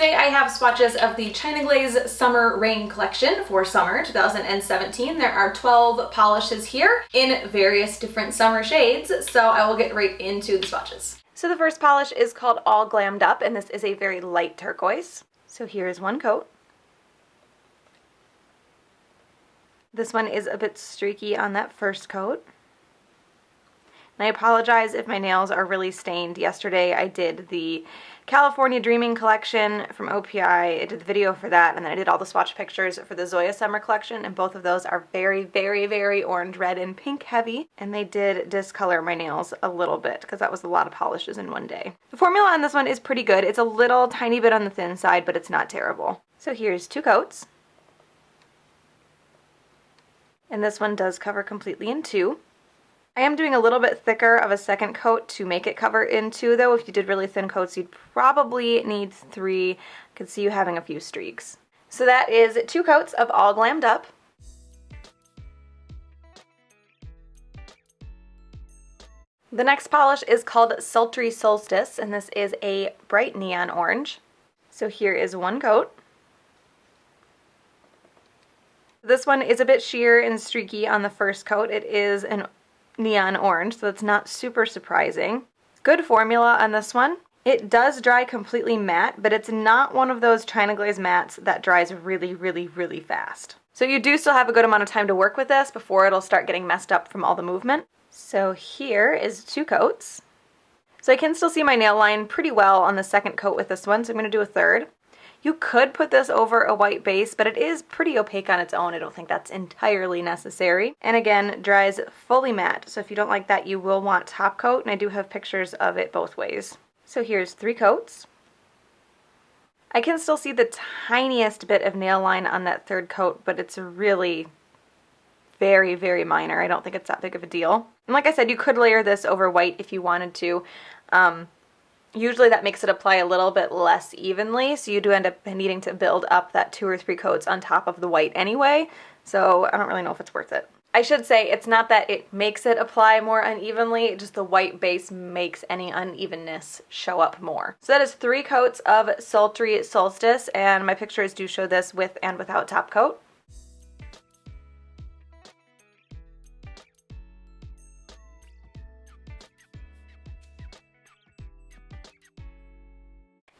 today I have swatches of the China Glaze Summer Rain collection for summer 2017. There are 12 polishes here in various different summer shades, so I will get right into the swatches. So the first polish is called All Glammed Up, and this is a very light turquoise. So here is one coat. This one is a bit streaky on that first coat. And I apologize if my nails are really stained. Yesterday I did the California Dreaming collection from OPI. I did the video for that, and then I did all the swatch pictures for the Zoya Summer collection, and both of those are very, very, very orange, red, and pink heavy. And they did discolor my nails a little bit because that was a lot of polishes in one day. The formula on this one is pretty good. It's a little tiny bit on the thin side, but it's not terrible. So here's two coats. And this one does cover completely in two. I am doing a little bit thicker of a second coat to make it cover in two, though. If you did really thin coats, you'd probably need three. I could see you having a few streaks. So that is two coats of All Glammed Up. The next polish is called Sultry Solstice, and this is a bright neon orange. So here is one coat. This one is a bit sheer and streaky on the first coat. It is an neon orange, so it's not super surprising. Good formula on this one. It does dry completely matte, but it's not one of those China Glaze mattes that dries really, really, really fast. So you do still have a good amount of time to work with this before it'll start getting messed up from all the movement. So here is two coats. So I can still see my nail line pretty well on the second coat with this one, so I'm going to do a third. You could put this over a white base, but it is pretty opaque on its own. I don't think that's entirely necessary. And again, dries fully matte, so if you don't like that, you will want top coat, and I do have pictures of it both ways. So here's three coats. I can still see the tiniest bit of nail line on that third coat, but it's really very, very minor. I don't think it's that big of a deal. And like I said, you could layer this over white if you wanted to. Usually that makes it apply a little bit less evenly, so you do end up needing to build up that 2 or 3 coats on top of the white anyway, so I don't really know if it's worth it. I should say it's not that it makes it apply more unevenly, just the white base makes any unevenness show up more. So that is 3 coats of Sultry Solstice, and my pictures do show this with and without top coat.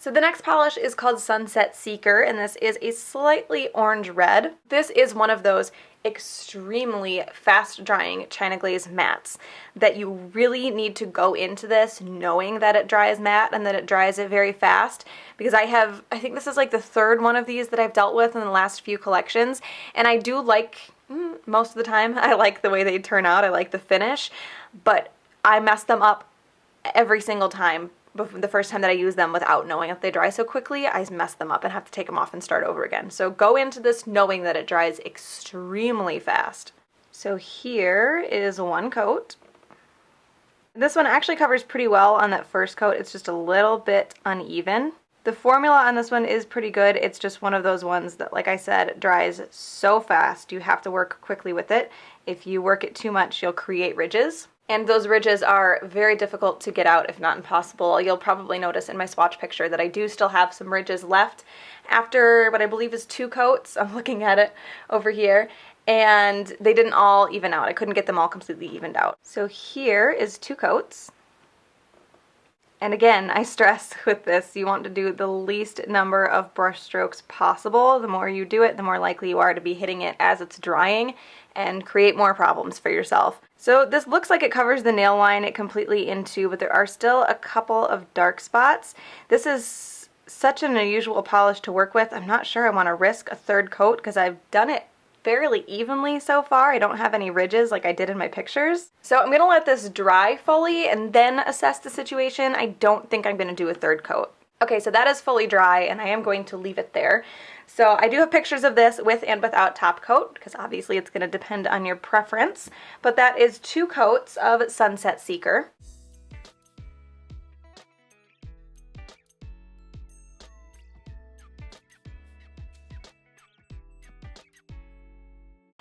So the next polish is called Sunset Seeker, and this is a slightly orange red. This is one of those extremely fast drying China Glaze mattes that you really need to go into this knowing that it dries matte and that it dries it very fast, because I think this is like the third one of these that I've dealt with in the last few collections, and I do like, most of the time, I like the way they turn out, I like the finish, but I mess them up every single time. The first time that I use them without knowing if they dry so quickly, I mess them up and have to take them off and start over again. So go into this knowing that it dries extremely fast. So here is one coat. This one actually covers pretty well on that first coat. It's just a little bit uneven. The formula on this one is pretty good. It's just one of those ones that, like I said, dries so fast. You have to work quickly with it. If you work it too much, you'll create ridges. And those ridges are very difficult to get out, if not impossible. You'll probably notice in my swatch picture that I do still have some ridges left after what I believe is 2 coats. I'm looking at it over here. And they didn't all even out. I couldn't get them all completely evened out. So here is 2 coats. And again, I stress with this, you want to do the least number of brush strokes possible. The more you do it, the more likely you are to be hitting it as it's drying and create more problems for yourself. So this looks like it covers the nail line completely in 2, but there are still a couple of dark spots. This is such an unusual polish to work with. I'm not sure I want to risk a third coat because I've done it fairly evenly so far. I don't have any ridges like I did in my pictures. So I'm going to let this dry fully and then assess the situation. I don't think I'm going to do a third coat. Okay, so that is fully dry and I am going to leave it there. So I do have pictures of this with and without top coat, because obviously it's going to depend on your preference, but that is 2 coats of Sunset Seeker.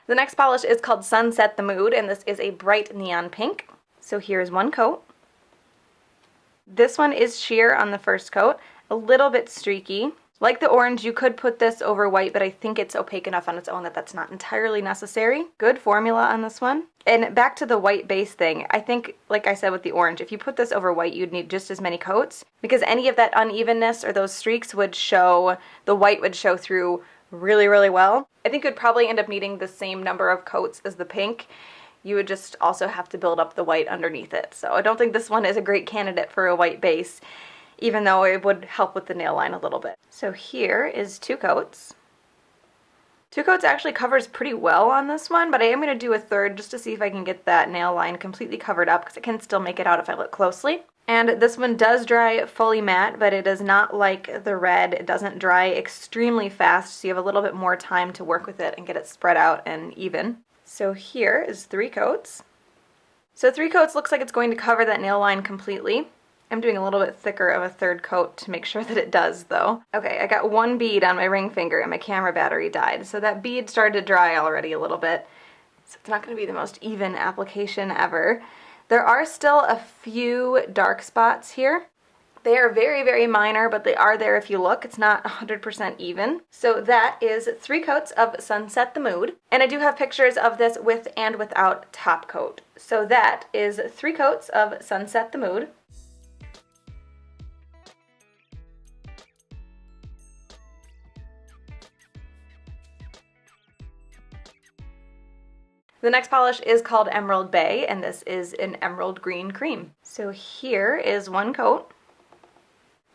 The next polish is called Sunset the Mood, and this is a bright neon pink. So here's one coat. This one is sheer on the first coat, a little bit streaky. Like the orange, you could put this over white, but I think it's opaque enough on its own that that's not entirely necessary. Good formula on this one. And back to the white base thing, I think, like I said with the orange, if you put this over white, you'd need just as many coats, because any of that unevenness or those streaks would show, the white would show through really, really well. I think you'd probably end up needing the same number of coats as the pink. You would just also have to build up the white underneath it. So I don't think this one is a great candidate for a white base, even though it would help with the nail line a little bit. So here is 2 coats. 2 coats actually covers pretty well on this one, but I am going to do a third just to see if I can get that nail line completely covered up, because I can still make it out if I look closely. And this one does dry fully matte, but it is not like the red. It doesn't dry extremely fast, so you have a little bit more time to work with it and get it spread out and even. So here is 3 coats. So 3 coats looks like it's going to cover that nail line completely. I'm doing a little bit thicker of a third coat to make sure that it does, though. Okay, I got 1 bead on my ring finger and my camera battery died, so that bead started to dry already a little bit. So it's not going to be the most even application ever. There are still a few dark spots here. They are very, very minor, but they are there if you look. It's not 100% even. So that is 3 coats of Sunset the Mood. And I do have pictures of this with and without top coat. So that is 3 coats of Sunset the Mood. The next polish is called Emerald Bay, and this is an emerald green cream. So here is 1 coat.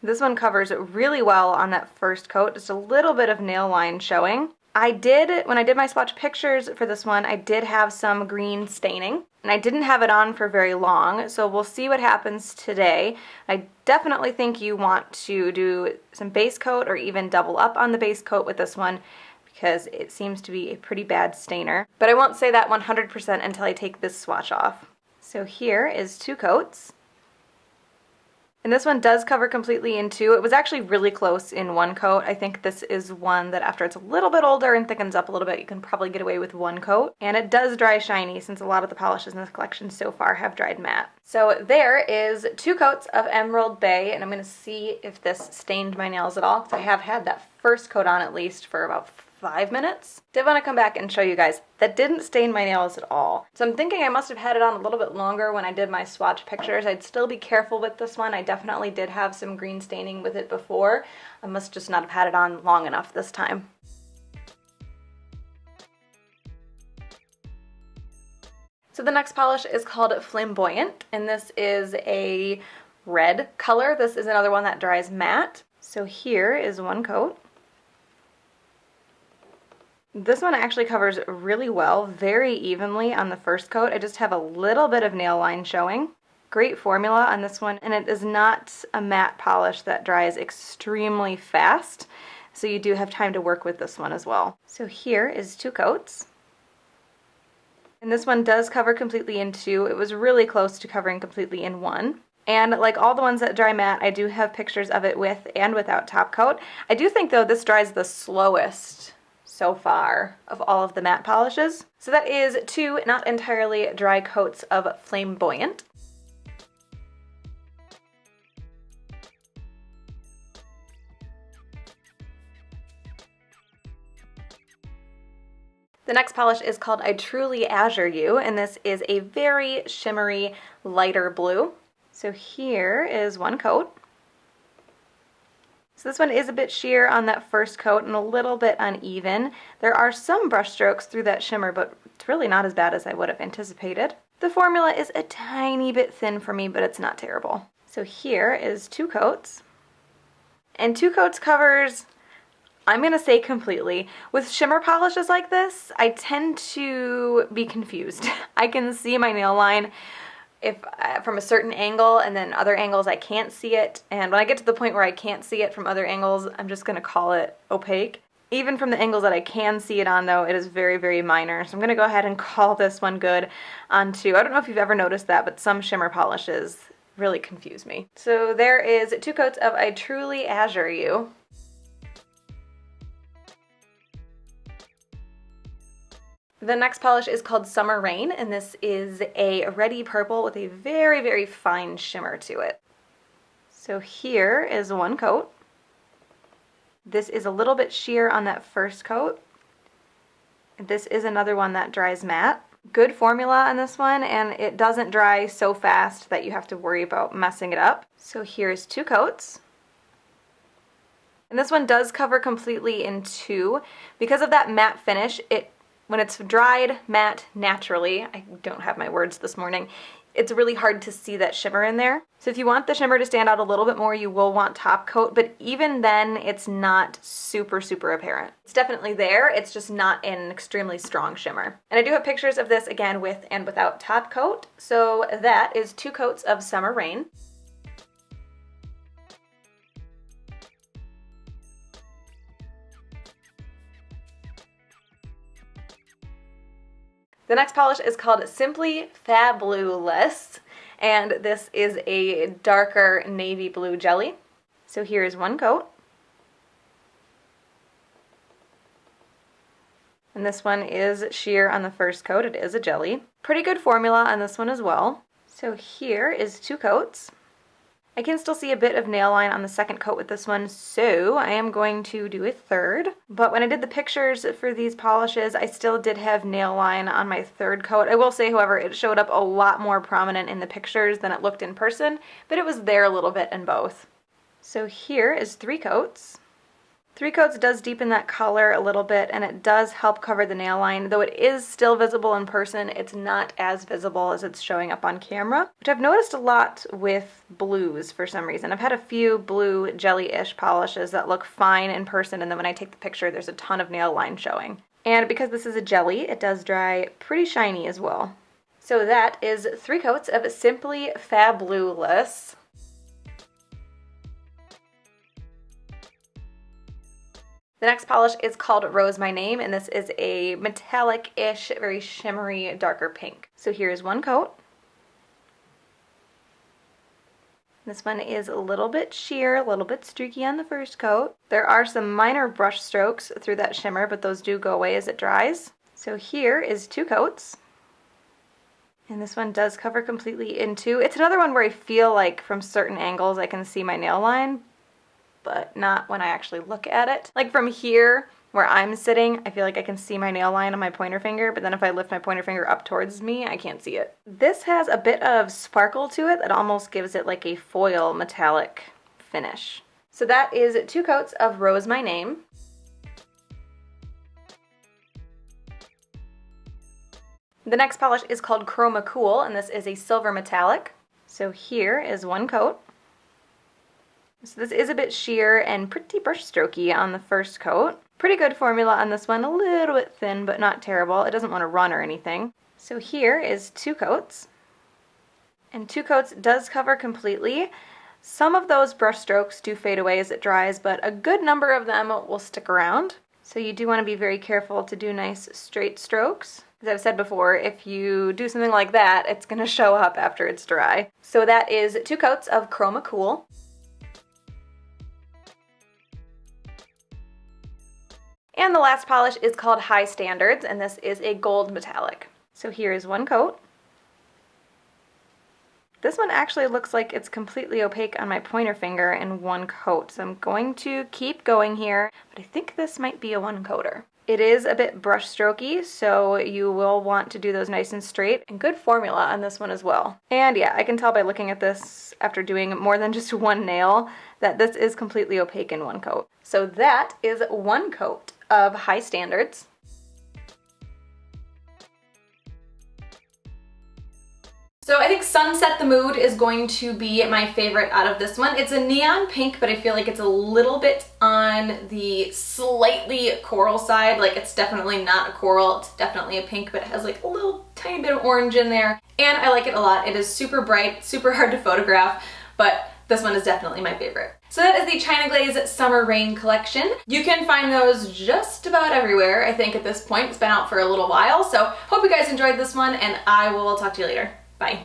This one covers really well on that first coat, just a little bit of nail line showing. When I did my swatch pictures for this one, I did have some green staining, and I didn't have it on for very long, so we'll see what happens today. I definitely think you want to do some base coat or even double up on the base coat with this one, because it seems to be a pretty bad stainer. But I won't say that 100% until I take this swatch off. So here is 2 coats. And this one does cover completely in 2. It was actually really close in 1 coat. I think this is one that after it's a little bit older and thickens up a little bit, you can probably get away with 1 coat. And it does dry shiny, since a lot of the polishes in this collection so far have dried matte. So there is 2 coats of Emerald Bay, and I'm going to see if this stained my nails at all, because I have had that first coat on at least for about 5 minutes. Did want to come back and show you guys that didn't stain my nails at all. So I'm thinking I must have had it on a little bit longer when I did my swatch pictures. I'd still be careful with this one. I definitely did have some green staining with it before. I must just not have had it on long enough this time. So the next polish is called Flame-boyant, and this is a red color. This is another one that dries matte. So here is 1 coat. This one actually covers really well, very evenly on the first coat. I just have a little bit of nail line showing. Great formula on this one, and it is not a matte polish that dries extremely fast, so you do have time to work with this one as well. So here is 2 coats. And this one does cover completely in 2. It was really close to covering completely in 1. And like all the ones that dry matte, I do have pictures of it with and without top coat. I do think, though, this dries the slowest so far of all of the matte polishes. So that is 2 not entirely dry coats of Flame-boyant. The next polish is called I Truly Azure You, and this is a very shimmery, lighter blue. So here is 1 coat. So this one is a bit sheer on that first coat and a little bit uneven. There are some brush strokes through that shimmer, but it's really not as bad as I would have anticipated. The formula is a tiny bit thin for me, but it's not terrible. So here is 2 coats. And 2 coats covers, I'm going to say completely. With shimmer polishes like this, I tend to be confused. I can see my nail line from a certain angle, and then other angles I can't see it. And when I get to the point where I can't see it from other angles, I'm just going to call it opaque. Even from the angles that I can see it on, though, it is very, very minor. So I'm going to go ahead and call this one good on 2. I don't know if you've ever noticed that, but some shimmer polishes really confuse me. So there is 2 coats of I Truly Azure You. The next polish is called Summer Rain, and this is a reddy purple with a very, very fine shimmer to it. So here is 1 coat. This is a little bit sheer on that first coat. This is another one that dries matte. Good formula on this one, and it doesn't dry so fast that you have to worry about messing it up. So here's 2 coats. And this one does cover completely in 2. Because of that matte finish, when it's dried matte naturally, I don't have my words this morning, it's really hard to see that shimmer in there. So if you want the shimmer to stand out a little bit more, you will want top coat, but even then it's not super, super apparent. It's definitely there, it's just not an extremely strong shimmer. And I do have pictures of this again with and without top coat. So that is 2 coats of Summer Rain. The next polish is called simply Fab-blue-less, and this is a darker navy blue jelly. So here's 1 coat. And this one is sheer on the first coat. It is a jelly. Pretty good formula on this one as well. So here is 2 coats. I can still see a bit of nail line on the second coat with this one, so I am going to do a third. But when I did the pictures for these polishes, I still did have nail line on my third coat. I will say, however, it showed up a lot more prominent in the pictures than it looked in person, but it was there a little bit in both. So here is 3 coats. 3 coats does deepen that color a little bit, and it does help cover the nail line. Though it is still visible in person, it's not as visible as it's showing up on camera, which I've noticed a lot with blues for some reason. I've had a few blue jelly-ish polishes that look fine in person, and then when I take the picture, there's a ton of nail line showing. And because this is a jelly, it does dry pretty shiny as well. So that is 3 coats of Simply Fab-blue-less. The next polish is called Rose My Name, and this is a metallic-ish, very shimmery, darker pink. So here's 1 coat. This one is a little bit sheer, a little bit streaky on the first coat. There are some minor brush strokes through that shimmer, but those do go away as it dries. So here is 2 coats. And this one does cover completely in 2. It's another one where I feel like from certain angles I can see my nail line, but not when I actually look at it. Like from here, where I'm sitting, I feel like I can see my nail line on my pointer finger, but then if I lift my pointer finger up towards me, I can't see it. This has a bit of sparkle to it that almost gives it like a foil metallic finish. So that is 2 coats of Rose My Name. The next polish is called Chroma Cool, and this is a silver metallic. So here is 1 coat. So this is a bit sheer and pretty brush strokey on the first coat. Pretty good formula on this one, a little bit thin, but not terrible. It doesn't want to run or anything. So here is 2 coats. And 2 coats does cover completely. Some of those brush strokes do fade away as it dries, but a good number of them will stick around. So you do want to be very careful to do nice straight strokes. As I've said before, if you do something like that, it's going to show up after it's dry. So that is 2 coats of Chroma Cool. And the last polish is called High Standards, and this is a gold metallic. So here is 1 coat. This one actually looks like it's completely opaque on my pointer finger in 1 coat, so I'm going to keep going here, but I think this might be a 1-coater. It is a bit brush strokey, so you will want to do those nice and straight, and good formula on this one as well. And yeah, I can tell by looking at this after doing more than just 1 nail that this is completely opaque in 1 coat. So that is 1 coat of High Standards. So I think Sunset the Mood is going to be my favorite out of this one. It's a neon pink, but I feel like it's a little bit on the slightly coral side. Like it's definitely not a coral, it's definitely a pink, but it has like a little tiny bit of orange in there. And I like it a lot. It is super bright, super hard to photograph, but this one is definitely my favorite. So that is the China Glaze Summer Rain collection. You can find those just about everywhere, I think, at this point. It's been out for a little while, so hope you guys enjoyed this one, and I will talk to you later. Bye.